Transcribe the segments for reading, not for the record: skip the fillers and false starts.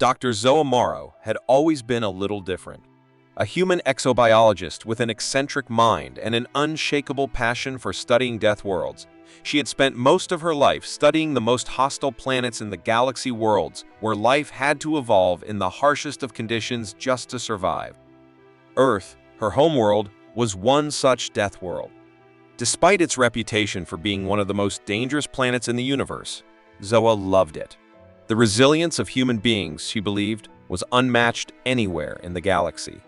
Dr. Zoa Morrow had always been a little different. A human exobiologist with an eccentric mind and an unshakable passion for studying death worlds, she had spent most of her life studying the most hostile planets in the galaxy, worlds where life had to evolve in the harshest of conditions just to survive. Earth, her homeworld, was one such death world. Despite its reputation for being one of the most dangerous planets in the universe, Zoa loved it. The resilience of human beings, she believed, was unmatched anywhere in the galaxy.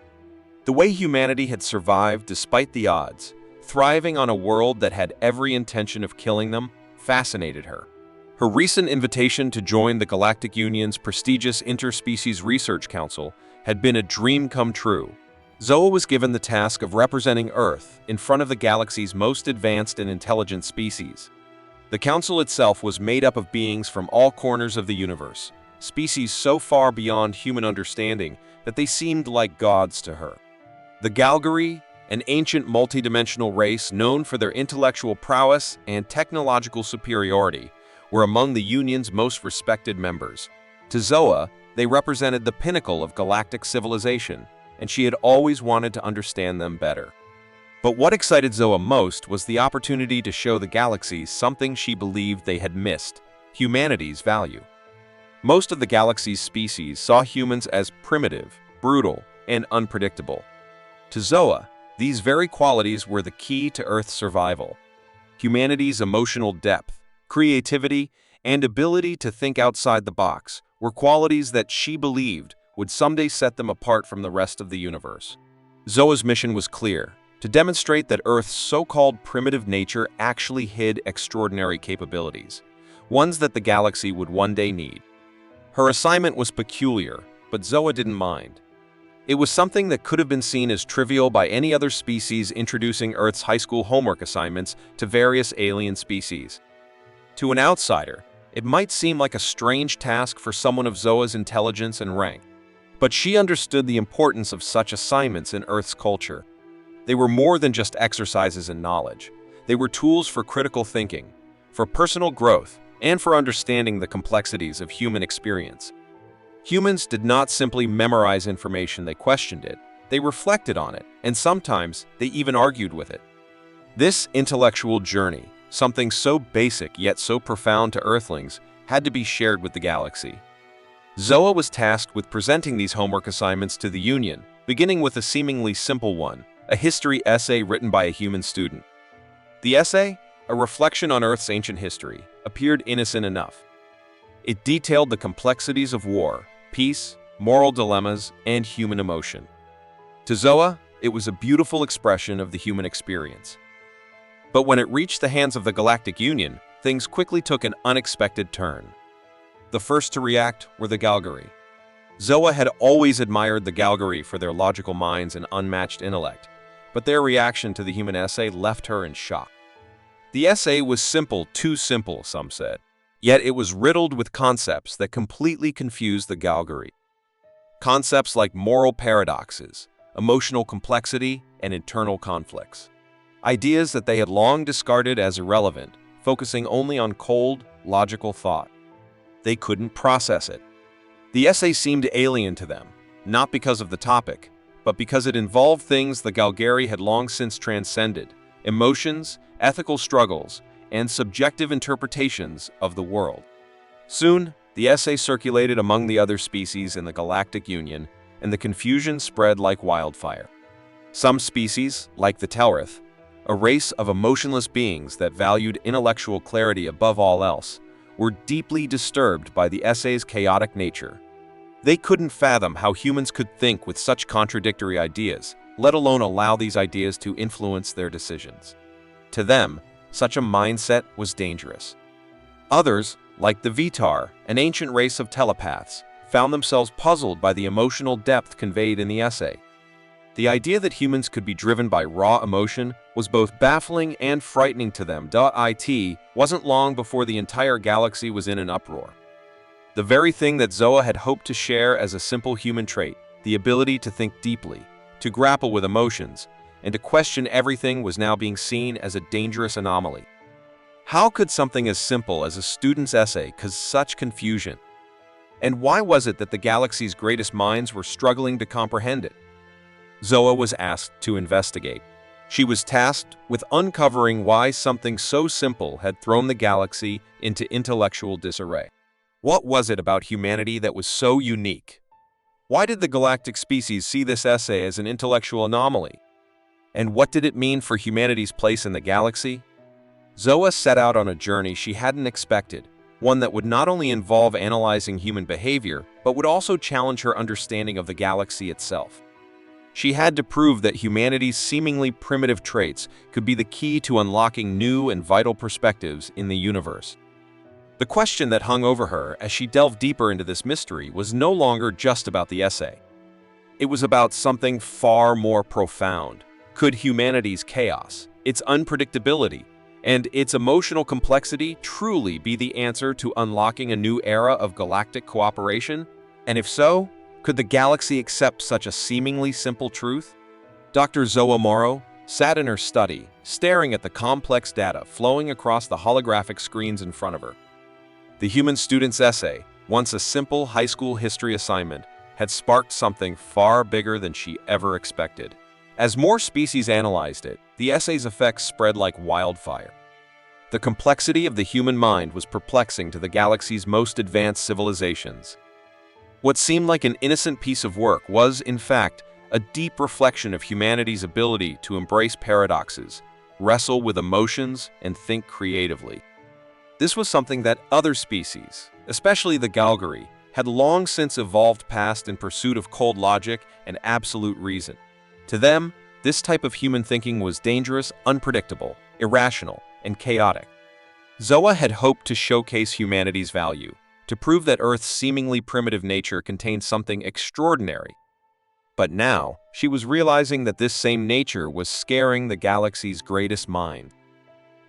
The way humanity had survived despite the odds, thriving on a world that had every intention of killing them, fascinated her. Her recent invitation to join the Galactic Union's prestigious Interspecies Research Council had been a dream come true. Zoa was given the task of representing Earth in front of the galaxy's most advanced and intelligent species. The council itself was made up of beings from all corners of the universe, species so far beyond human understanding that they seemed like gods to her. The Galgary, an ancient multidimensional race known for their intellectual prowess and technological superiority, were among the Union's most respected members. To Zoa, they represented the pinnacle of galactic civilization, and she had always wanted to understand them better. But what excited Zoa most was the opportunity to show the galaxy something she believed they had missed: humanity's value. Most of the galaxy's species saw humans as primitive, brutal, and unpredictable. To Zoa, these very qualities were the key to Earth's survival. Humanity's emotional depth, creativity, and ability to think outside the box were qualities that she believed would someday set them apart from the rest of the universe. Zoa's mission was clear: to demonstrate that Earth's so-called primitive nature actually hid extraordinary capabilities, ones that the galaxy would one day need. Her assignment was peculiar, but Zoa didn't mind. It was something that could have been seen as trivial by any other species introducing Earth's high school homework assignments to various alien species. To an outsider, it might seem like a strange task for someone of Zoa's intelligence and rank, but she understood the importance of such assignments in Earth's culture. They were more than just exercises in knowledge. They were tools for critical thinking, for personal growth, and for understanding the complexities of human experience. Humans did not simply memorize information, they questioned it, they reflected on it, and sometimes they even argued with it. This intellectual journey, something so basic yet so profound to Earthlings, had to be shared with the galaxy. Zoa was tasked with presenting these homework assignments to the Union, beginning with a seemingly simple one: a history essay written by a human student. The essay, a reflection on Earth's ancient history, appeared innocent enough. It detailed the complexities of war, peace, moral dilemmas, and human emotion. To Zoa, it was a beautiful expression of the human experience. But when it reached the hands of the Galactic Union, things quickly took an unexpected turn. The first to react were the Galgary. Zoa had always admired the Galgary for their logical minds and unmatched intellect, but their reaction to the human essay left her in shock. The essay was simple, too simple, some said. Yet it was riddled with concepts that completely confused the Galgary. Concepts like moral paradoxes, emotional complexity, and internal conflicts. Ideas that they had long discarded as irrelevant, focusing only on cold, logical thought. They couldn't process it. The essay seemed alien to them, not because of the topic, but because it involved things the Galgary had long since transcended: emotions, ethical struggles, and subjective interpretations of the world. Soon, the essay circulated among the other species in the Galactic Union, and the confusion spread like wildfire. Some species, like the Telrith, a race of emotionless beings that valued intellectual clarity above all else, were deeply disturbed by the essay's chaotic nature. They couldn't fathom how humans could think with such contradictory ideas, let alone allow these ideas to influence their decisions. To them, such a mindset was dangerous. Others, like the Vitar, an ancient race of telepaths, found themselves puzzled by the emotional depth conveyed in the essay. The idea that humans could be driven by raw emotion was both baffling and frightening to them. It wasn't long before the entire galaxy was in an uproar. The very thing that Zoa had hoped to share as a simple human trait, the ability to think deeply, to grapple with emotions, and to question everything, was now being seen as a dangerous anomaly. How could something as simple as a student's essay cause such confusion? And why was it that the galaxy's greatest minds were struggling to comprehend it? Zoa was asked to investigate. She was tasked with uncovering why something so simple had thrown the galaxy into intellectual disarray. What was it about humanity that was so unique? Why did the galactic species see this essay as an intellectual anomaly? And what did it mean for humanity's place in the galaxy? Zoa set out on a journey she hadn't expected, one that would not only involve analyzing human behavior, but would also challenge her understanding of the galaxy itself. She had to prove that humanity's seemingly primitive traits could be the key to unlocking new and vital perspectives in the universe. The question that hung over her as she delved deeper into this mystery was no longer just about the essay. It was about something far more profound. Could humanity's chaos, its unpredictability, and its emotional complexity truly be the answer to unlocking a new era of galactic cooperation? And if so, could the galaxy accept such a seemingly simple truth? Dr. Zoa Morrow sat in her study, staring at the complex data flowing across the holographic screens in front of her. The human student's essay, once a simple high school history assignment, had sparked something far bigger than she ever expected. As more species analyzed it, the essay's effects spread like wildfire. The complexity of the human mind was perplexing to the galaxy's most advanced civilizations. What seemed like an innocent piece of work was, in fact, a deep reflection of humanity's ability to embrace paradoxes, wrestle with emotions, and think creatively. This was something that other species, especially the Galgary, had long since evolved past in pursuit of cold logic and absolute reason. To them, this type of human thinking was dangerous, unpredictable, irrational, and chaotic. Zoa had hoped to showcase humanity's value, to prove that Earth's seemingly primitive nature contained something extraordinary. But now, she was realizing that this same nature was scaring the galaxy's greatest mind.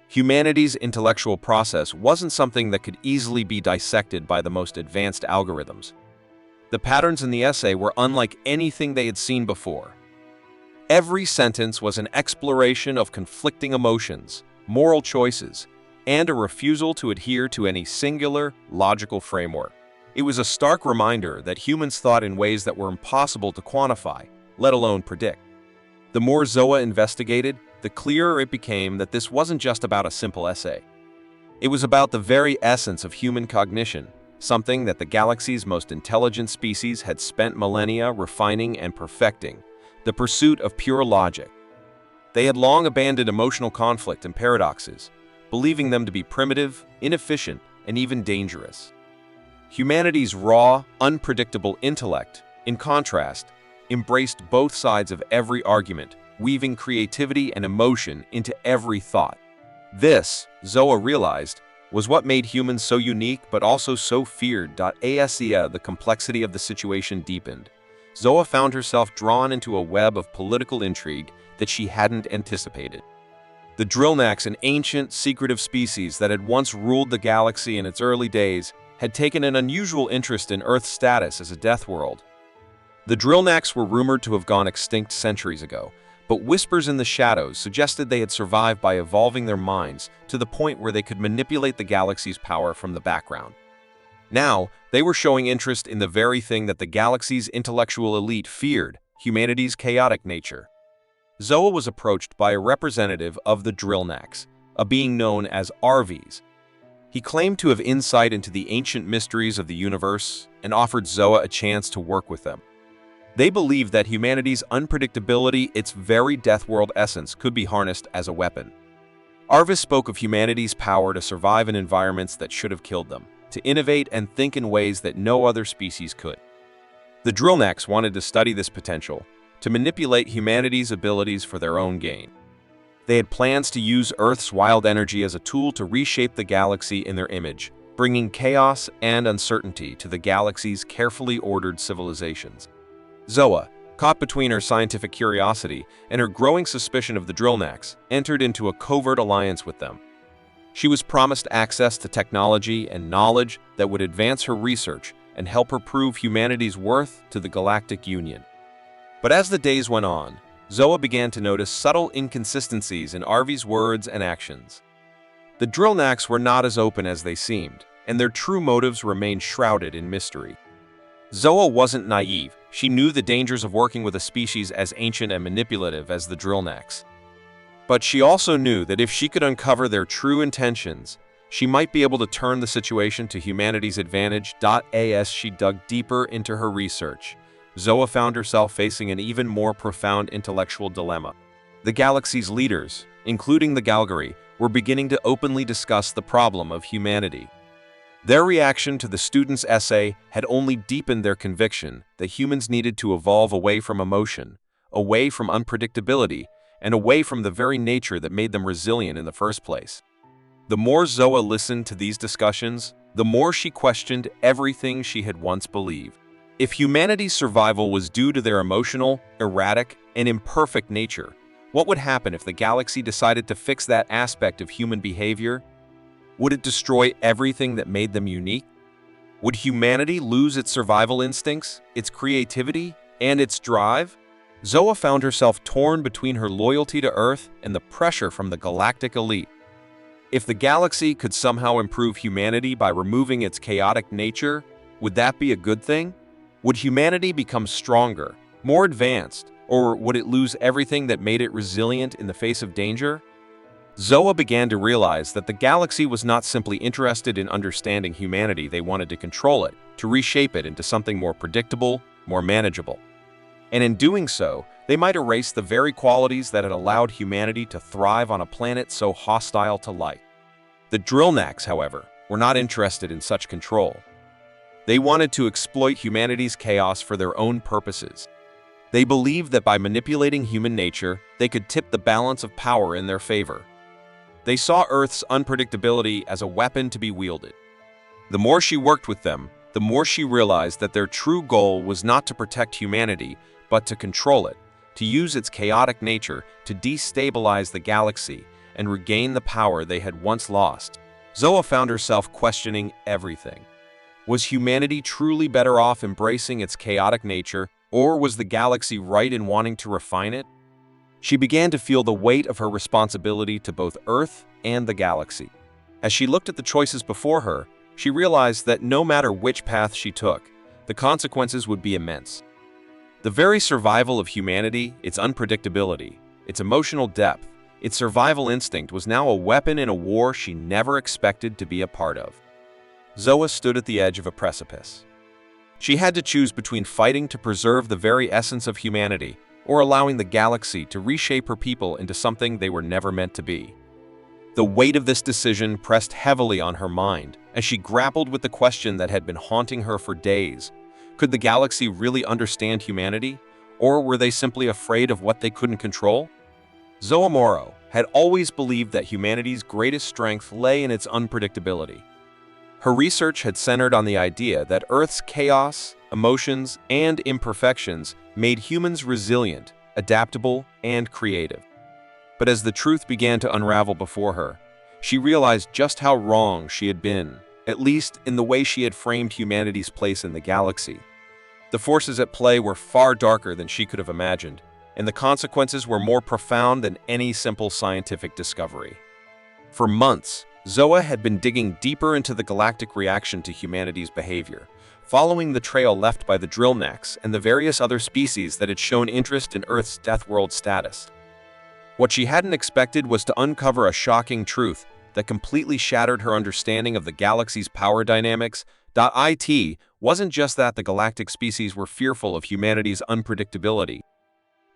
Humanity's intellectual process wasn't something that could easily be dissected by the most advanced algorithms. The patterns in the essay were unlike anything they had seen before. Every sentence was an exploration of conflicting emotions, moral choices, and a refusal to adhere to any singular, logical framework. It was a stark reminder that humans thought in ways that were impossible to quantify, let alone predict. The more Zoa investigated, the clearer it became that this wasn't just about a simple essay. It was about the very essence of human cognition, something that the galaxy's most intelligent species had spent millennia refining and perfecting, the pursuit of pure logic. They had long abandoned emotional conflict and paradoxes, believing them to be primitive, inefficient, and even dangerous. Humanity's raw, unpredictable intellect, in contrast, embraced both sides of every argument, weaving creativity and emotion into every thought. This, Zoa realized, was what made humans so unique but also so feared. As the complexity of the situation deepened, Zoa found herself drawn into a web of political intrigue that she hadn't anticipated. The Drillnaks, an ancient, secretive species that had once ruled the galaxy in its early days, had taken an unusual interest in Earth's status as a death world. The Drillnaks were rumored to have gone extinct centuries ago, but whispers in the shadows suggested they had survived by evolving their minds to the point where they could manipulate the galaxy's power from the background. Now, they were showing interest in the very thing that the galaxy's intellectual elite feared, humanity's chaotic nature. Zoa was approached by a representative of the Drillnaks, a being known as Arvies. He claimed to have insight into the ancient mysteries of the universe and offered Zoa a chance to work with them. They believed that humanity's unpredictability, its very Deathworld essence, could be harnessed as a weapon. Arvis spoke of humanity's power to survive in environments that should have killed them, to innovate and think in ways that no other species could. The Drillnaks wanted to study this potential, to manipulate humanity's abilities for their own gain. They had plans to use Earth's wild energy as a tool to reshape the galaxy in their image, bringing chaos and uncertainty to the galaxy's carefully ordered civilizations. Zoa, caught between her scientific curiosity and her growing suspicion of the Drillnaks, entered into a covert alliance with them. She was promised access to technology and knowledge that would advance her research and help her prove humanity's worth to the Galactic Union. But as the days went on, Zoa began to notice subtle inconsistencies in Arvi's words and actions. The Drillnaks were not as open as they seemed, and their true motives remained shrouded in mystery. Zoa wasn't naive. She knew the dangers of working with a species as ancient and manipulative as the drillnecks. But she also knew that if she could uncover their true intentions, she might be able to turn the situation to humanity's advantage. As she dug deeper into her research, Zoa found herself facing an even more profound intellectual dilemma. The galaxy's leaders, including the Galgary, were beginning to openly discuss the problem of humanity. Their reaction to the student's essay had only deepened their conviction that humans needed to evolve away from emotion, away from unpredictability, and away from the very nature that made them resilient in the first place. The more Zoa listened to these discussions, the more she questioned everything she had once believed. If humanity's survival was due to their emotional, erratic, and imperfect nature, what would happen if the galaxy decided to fix that aspect of human behavior? Would it destroy everything that made them unique? Would humanity lose its survival instincts, its creativity, and its drive? Zoa found herself torn between her loyalty to Earth and the pressure from the galactic elite. If the galaxy could somehow improve humanity by removing its chaotic nature, would that be a good thing? Would humanity become stronger, more advanced, or would it lose everything that made it resilient in the face of danger? Zoa began to realize that the galaxy was not simply interested in understanding humanity. They wanted to control it, to reshape it into something more predictable, more manageable. And in doing so, they might erase the very qualities that had allowed humanity to thrive on a planet so hostile to life. The drillnecks, however, were not interested in such control. They wanted to exploit humanity's chaos for their own purposes. They believed that by manipulating human nature, they could tip the balance of power in their favor. They saw Earth's unpredictability as a weapon to be wielded. The more she worked with them, the more she realized that their true goal was not to protect humanity, but to control it, to use its chaotic nature to destabilize the galaxy and regain the power they had once lost. Zoa found herself questioning everything. Was humanity truly better off embracing its chaotic nature, or was the galaxy right in wanting to refine it? She began to feel the weight of her responsibility to both Earth and the galaxy. As she looked at the choices before her, she realized that no matter which path she took, the consequences would be immense. The very survival of humanity, its unpredictability, its emotional depth, its survival instinct was now a weapon in a war she never expected to be a part of. Zoa stood at the edge of a precipice. She had to choose between fighting to preserve the very essence of humanity or allowing the galaxy to reshape her people into something they were never meant to be. The weight of this decision pressed heavily on her mind as she grappled with the question that had been haunting her for days. Could the galaxy really understand humanity, or were they simply afraid of what they couldn't control? Zoa Moro had always believed that humanity's greatest strength lay in its unpredictability. Her research had centered on the idea that Earth's chaos, emotions, and imperfections made humans resilient, adaptable, and creative. But as the truth began to unravel before her, she realized just how wrong she had been, at least in the way she had framed humanity's place in the galaxy. The forces at play were far darker than she could have imagined, and the consequences were more profound than any simple scientific discovery. For months, Zoa had been digging deeper into the galactic reaction to humanity's behavior, following the trail left by the drillnecks and the various other species that had shown interest in Earth's Deathworld status. What she hadn't expected was to uncover a shocking truth that completely shattered her understanding of the galaxy's power dynamics. It wasn't just that the galactic species were fearful of humanity's unpredictability.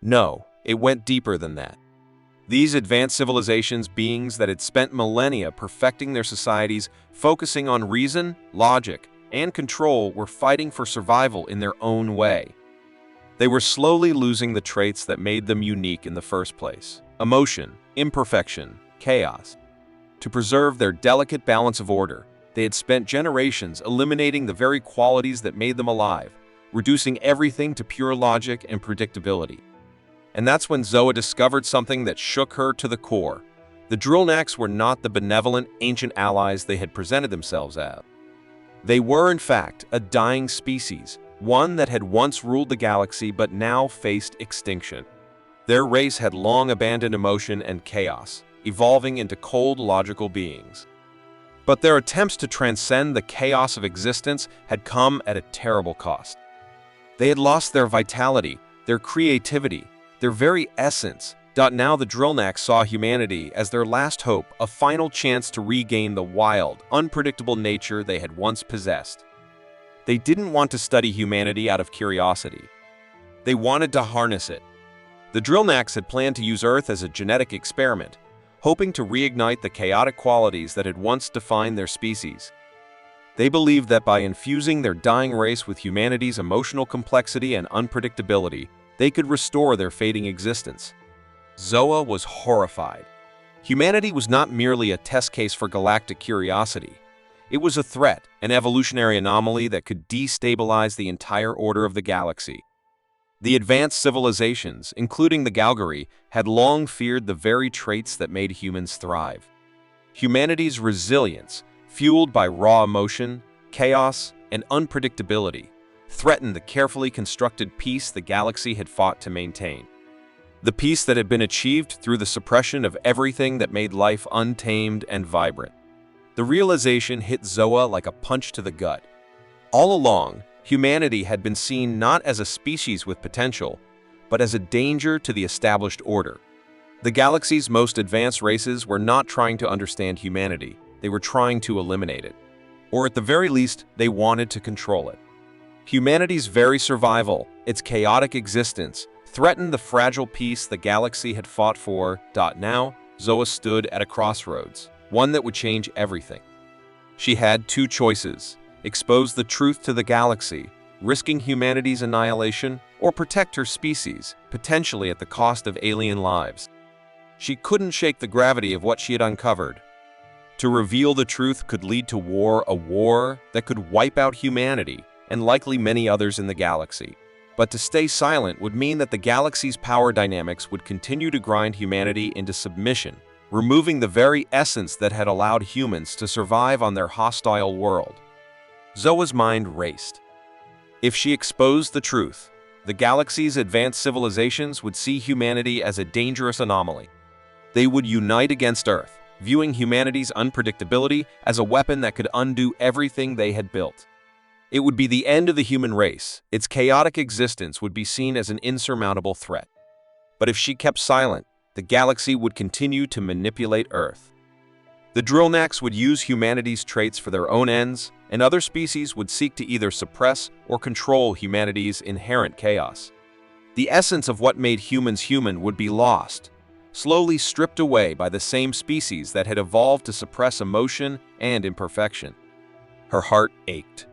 No, it went deeper than that. These advanced civilizations, beings that had spent millennia perfecting their societies, focusing on reason, logic, and control, were fighting for survival in their own way. They were slowly losing the traits that made them unique in the first place: emotion, imperfection, chaos. To preserve their delicate balance of order, they had spent generations eliminating the very qualities that made them alive, reducing everything to pure logic and predictability. And that's when Zoa discovered something that shook her to the core. The drillnecks were not the benevolent, ancient allies they had presented themselves as. They were, in fact, a dying species, one that had once ruled the galaxy but now faced extinction. Their race had long abandoned emotion and chaos, evolving into cold, logical beings. But their attempts to transcend the chaos of existence had come at a terrible cost. They had lost their vitality, their creativity, their very essence. Now the Drillnaks saw humanity as their last hope, a final chance to regain the wild, unpredictable nature they had once possessed. They didn't want to study humanity out of curiosity. They wanted to harness it. The Drillnaks had planned to use Earth as a genetic experiment, hoping to reignite the chaotic qualities that had once defined their species. They believed that by infusing their dying race with humanity's emotional complexity and unpredictability, they could restore their fading existence. Zoa was horrified. Humanity was not merely a test case for galactic curiosity. It was a threat, an evolutionary anomaly that could destabilize the entire order of the galaxy. The advanced civilizations, including the Galgary, had long feared the very traits that made humans thrive. Humanity's resilience, fueled by raw emotion, chaos, and unpredictability, threatened the carefully constructed peace the galaxy had fought to maintain. The peace that had been achieved through the suppression of everything that made life untamed and vibrant. The realization hit Zoa like a punch to the gut. All along, humanity had been seen not as a species with potential, but as a danger to the established order. The galaxy's most advanced races were not trying to understand humanity, they were trying to eliminate it. Or at the very least, they wanted to control it. Humanity's very survival, its chaotic existence, threatened the fragile peace the galaxy had fought for. Now, Zoa stood at a crossroads, one that would change everything. She had two choices: expose the truth to the galaxy, risking humanity's annihilation, or protect her species, potentially at the cost of alien lives. She couldn't shake the gravity of what she had uncovered. To reveal the truth could lead to war, a war that could wipe out humanity and likely many others in the galaxy. But to stay silent would mean that the galaxy's power dynamics would continue to grind humanity into submission, removing the very essence that had allowed humans to survive on their hostile world. Zoa's mind raced. If she exposed the truth, the galaxy's advanced civilizations would see humanity as a dangerous anomaly. They would unite against Earth, viewing humanity's unpredictability as a weapon that could undo everything they had built. It would be the end of the human race. Its chaotic existence would be seen as an insurmountable threat. But if she kept silent, the galaxy would continue to manipulate Earth. The Drillnaks would use humanity's traits for their own ends, and other species would seek to either suppress or control humanity's inherent chaos. The essence of what made humans human would be lost, slowly stripped away by the same species that had evolved to suppress emotion and imperfection. Her heart ached.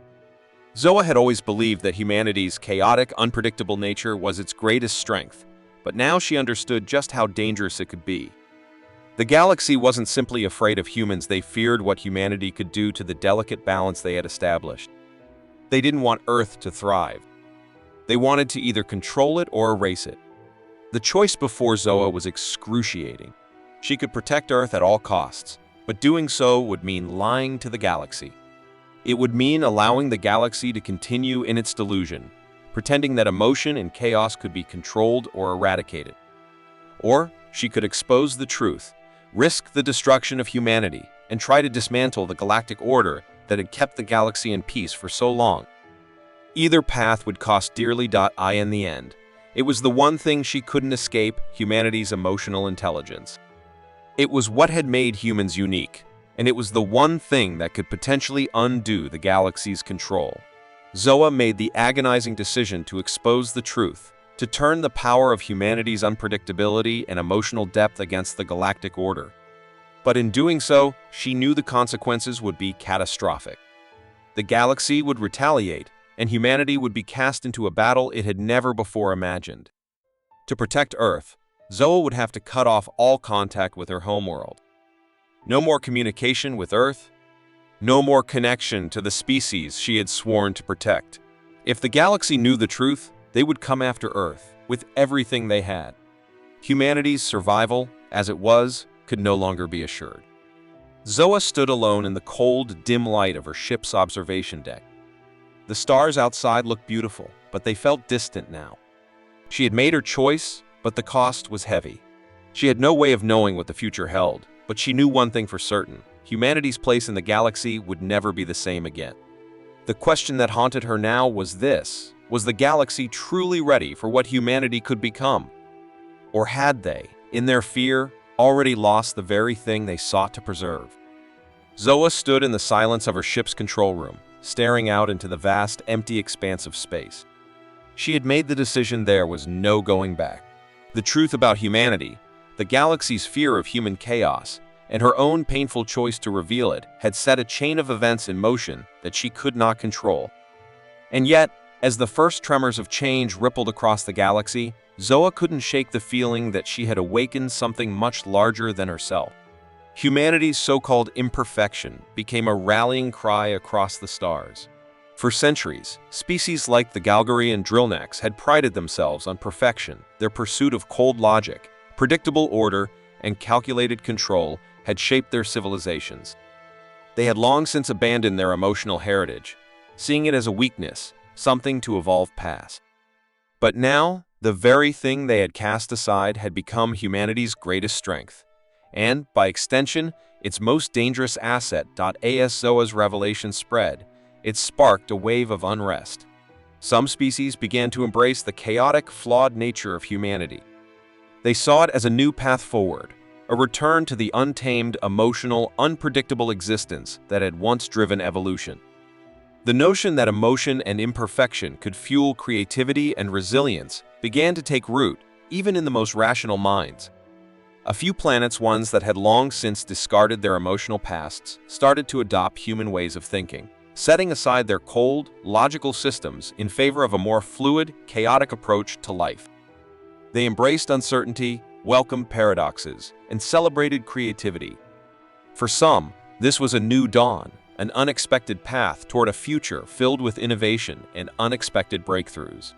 Zoa had always believed that humanity's chaotic, unpredictable nature was its greatest strength, but now she understood just how dangerous it could be. The galaxy wasn't simply afraid of humans, they feared what humanity could do to the delicate balance they had established. They didn't want Earth to thrive. They wanted to either control it or erase it. The choice before Zoa was excruciating. She could protect Earth at all costs, but doing so would mean lying to the galaxy. It would mean allowing the galaxy to continue in its delusion, pretending that emotion and chaos could be controlled or eradicated. Or she could expose the truth, risk the destruction of humanity, and try to dismantle the galactic order that had kept the galaxy in peace for so long. Either path would cost dearly. In the end, it was the one thing she couldn't escape: humanity's emotional intelligence. It was what had made humans unique, and it was the one thing that could potentially undo the galaxy's control. Zoa made the agonizing decision to expose the truth, to turn the power of humanity's unpredictability and emotional depth against the galactic order. But in doing so, she knew the consequences would be catastrophic. The galaxy would retaliate, and humanity would be cast into a battle it had never before imagined. To protect Earth, Zoa would have to cut off all contact with her homeworld. No more communication with Earth, no more connection to the species she had sworn to protect. If the galaxy knew the truth, they would come after Earth with everything they had. Humanity's survival, as it was, could no longer be assured. Zoa stood alone in the cold, dim light of her ship's observation deck. The stars outside looked beautiful, but they felt distant now. She had made her choice, but the cost was heavy. She had no way of knowing what the future held, but she knew one thing for certain: humanity's place in the galaxy would never be the same again. The question that haunted her now was this: Was the galaxy truly ready for what humanity could become? Or had they, in their fear, already lost the very thing they sought to preserve? Zoa stood in the silence of her ship's control room, staring out into the vast, empty expanse of space. She had made the decision there was no going back. The truth about humanity, the galaxy's fear of human chaos, and her own painful choice to reveal it had set a chain of events in motion that she could not control. And yet, as the first tremors of change rippled across the galaxy, Zoa couldn't shake the feeling that she had awakened something much larger than herself. Humanity's so-called imperfection became a rallying cry across the stars. For centuries, species like the Galgary and Drillnecks had prided themselves on perfection. Their pursuit of cold logic, predictable order, and calculated control had shaped their civilizations. They had long since abandoned their emotional heritage, seeing it as a weakness, something to evolve past. But now, the very thing they had cast aside had become humanity's greatest strength, and, by extension, its most dangerous asset. As Zoa's revelation spread, it sparked a wave of unrest. Some species began to embrace the chaotic, flawed nature of humanity. They saw it as a new path forward, a return to the untamed, emotional, unpredictable existence that had once driven evolution. The notion that emotion and imperfection could fuel creativity and resilience began to take root, even in the most rational minds. A few planets, ones that had long since discarded their emotional pasts, started to adopt human ways of thinking, setting aside their cold, logical systems in favor of a more fluid, chaotic approach to life. They embraced uncertainty, welcomed paradoxes, and celebrated creativity. For some, this was a new dawn, an unexpected path toward a future filled with innovation and unexpected breakthroughs.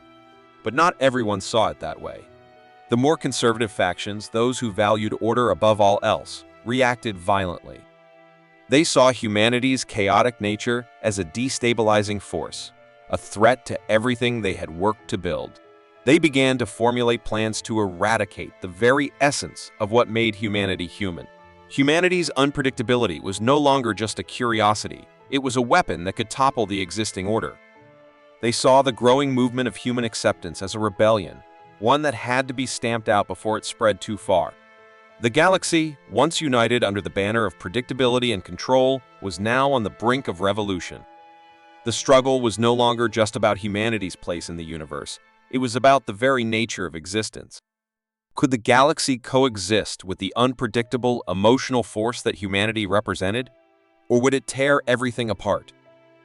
But not everyone saw it that way. The more conservative factions, those who valued order above all else, reacted violently. They saw humanity's chaotic nature as a destabilizing force, a threat to everything they had worked to build. They began to formulate plans to eradicate the very essence of what made humanity human. Humanity's unpredictability was no longer just a curiosity, it was a weapon that could topple the existing order. They saw the growing movement of human acceptance as a rebellion, one that had to be stamped out before it spread too far. The galaxy, once united under the banner of predictability and control, was now on the brink of revolution. The struggle was no longer just about humanity's place in the universe, it was about the very nature of existence. Could the galaxy coexist with the unpredictable, emotional force that humanity represented? Or would it tear everything apart?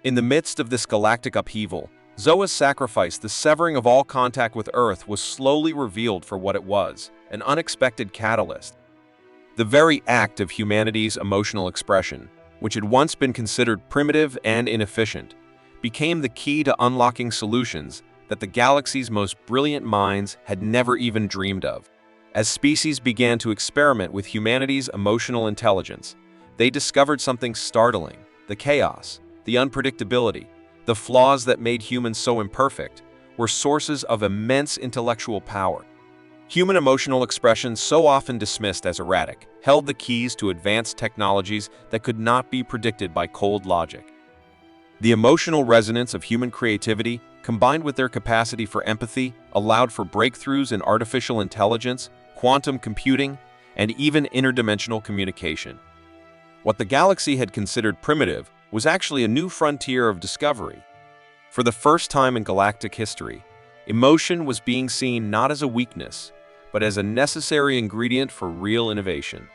In the midst of this galactic upheaval, Zoa's sacrifice, the severing of all contact with Earth, was slowly revealed for what it was, an unexpected catalyst. The very act of humanity's emotional expression, which had once been considered primitive and inefficient, became the key to unlocking solutions that the galaxy's most brilliant minds had never even dreamed of. As species began to experiment with humanity's emotional intelligence, they discovered something startling: the chaos, the unpredictability, the flaws that made humans so imperfect were sources of immense intellectual power. Human emotional expression, so often dismissed as erratic, held the keys to advanced technologies that could not be predicted by cold logic. The emotional resonance of human creativity, combined with their capacity for empathy, allowed for breakthroughs in artificial intelligence, quantum computing, and even interdimensional communication. What the galaxy had considered primitive was actually a new frontier of discovery. For the first time in galactic history, emotion was being seen not as a weakness, but as a necessary ingredient for real innovation.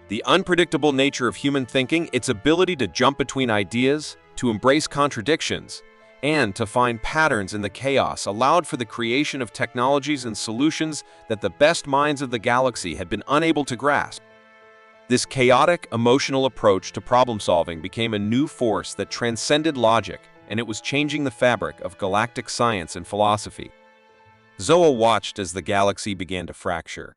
The unpredictable nature of human thinking, its ability to jump between ideas, to embrace contradictions, and to find patterns in the chaos, allowed for the creation of technologies and solutions that the best minds of the galaxy had been unable to grasp. This chaotic, emotional approach to problem-solving became a new force that transcended logic, and it was changing the fabric of galactic science and philosophy. Zoa watched as the galaxy began to fracture.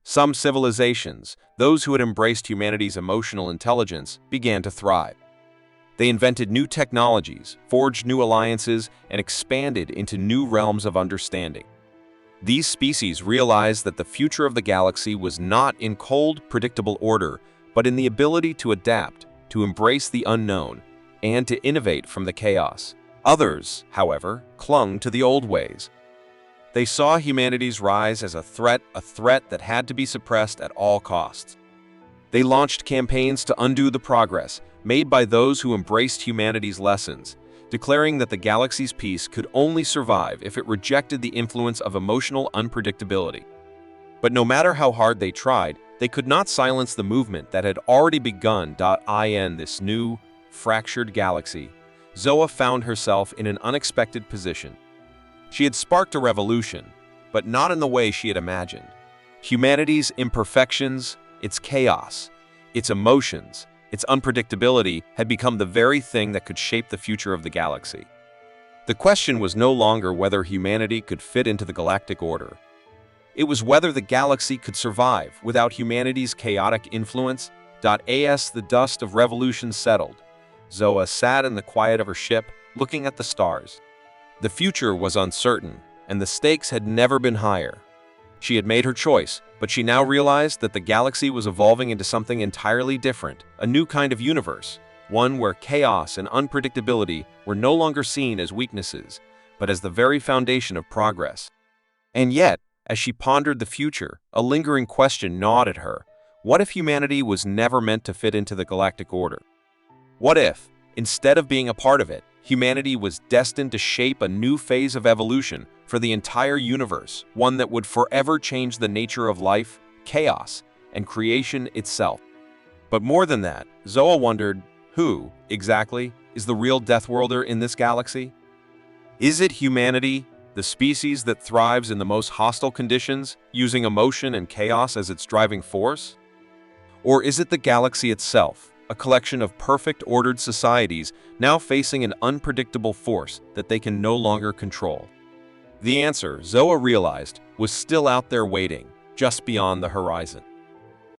Some civilizations, those who had embraced humanity's emotional intelligence, began to thrive. They invented new technologies, forged new alliances, and expanded into new realms of understanding. These species realized that the future of the galaxy was not in cold, predictable order, but in the ability to adapt, to embrace the unknown, and to innovate from the chaos. Others, however, clung to the old ways. They saw humanity's rise as a threat that had to be suppressed at all costs. They launched campaigns to undo the progress made by those who embraced humanity's lessons, declaring that the galaxy's peace could only survive if it rejected the influence of emotional unpredictability. But no matter how hard they tried, they could not silence the movement that had already begun. In this new, fractured galaxy, Zoa found herself in an unexpected position. She had sparked a revolution, but not in the way she had imagined. Humanity's imperfections, its chaos, its emotions, its unpredictability had become the very thing that could shape the future of the galaxy. The question was no longer whether humanity could fit into the galactic order. It was whether the galaxy could survive without humanity's chaotic influence. As the dust of revolution settled, Zoa sat in the quiet of her ship, looking at the stars. The future was uncertain, and the stakes had never been higher. She had made her choice, but she now realized that the galaxy was evolving into something entirely different, a new kind of universe, one where chaos and unpredictability were no longer seen as weaknesses, but as the very foundation of progress. And yet, as she pondered the future, a lingering question gnawed at her. What if humanity was never meant to fit into the galactic order? What if, instead of being a part of it, humanity was destined to shape a new phase of evolution for the entire universe, one that would forever change the nature of life, chaos, and creation itself? But more than that, Zoa wondered, who, exactly, is the real Deathworlder in this galaxy? Is it humanity, the species that thrives in the most hostile conditions, using emotion and chaos as its driving force? Or is it the galaxy itself, a collection of perfect ordered societies now facing an unpredictable force that they can no longer control? The answer, Zoa realized, was still out there waiting, just beyond the horizon.